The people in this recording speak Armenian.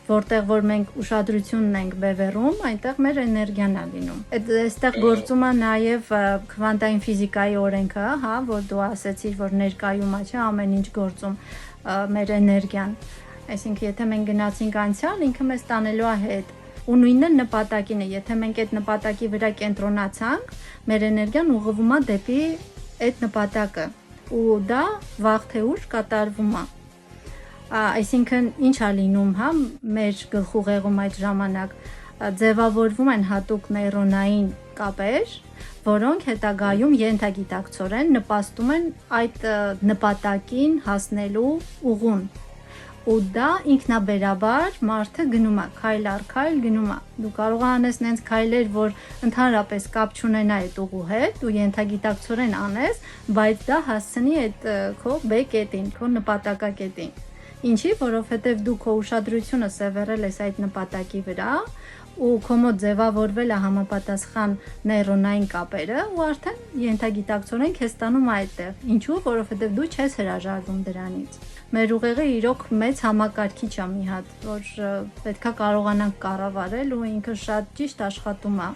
որտեղ որ մենք ուշադրությունն ենք բևեռում, այնտեղ մեր էներգիան է լինում։ Այստեղ գործում է նաև քվանտային ֆիզիկայի օրենքը, հա, որ դու ասացիր, որ ներկայում է, չէ, ամեն ինչ գործում մեր էներգիան։ Այսինքն, եթե մենք գնացինք անցյալ, ինքը մեզ տանելու է հետ։ Ու նույնը նպատակին է, եթե մենք այդ նպատակի վրա կենտրոնացանք, մեր էներգիան ուղղվում է դեպի այդ նպատակը, ու դա վաղ թե ուշ կատարվում է։ Այսինքն ինչ է լինում, հա, մեր գլխուղեղում այդ ժամանակ ձևավորվում են հատուկ նեյրոնային կապեր, որոնք հետագայում ենթագիտակցորեն նպաստում են այդ նպատակին հասնելու ուղուն։ Ու դա ինքնաբերաբար մարդը գնում է, քայլ առ քայլ գնում է։ Դու կարող ես անես նենց քայլեր, որ ընդհանրապես կապ չունենա այդ ուղու հետ, ու ենթագիտակցորեն անես, բայց դա հասցնի այդ քո B կետին, քո նպատակակետին։ Ինչի, որովհետև դու քո ուշադրությունը սևեռել ես այդ նպատակի վրա, ու քո մոտ ձևավորվել է համապատասխան նեյրոնային կապերը, ու արդեն ենթագիտակցորեն քեզ տանում է այդտեղ։ Ինչու, որովհետև դու չես հրաժարվում դրանից։ Մեր ուղեղը իրոք մեծ համակարգիչ է մի հատ, որ պետքա կարողանանք կառավարել, ու ինքը շատ ճիշտ աշխատում է։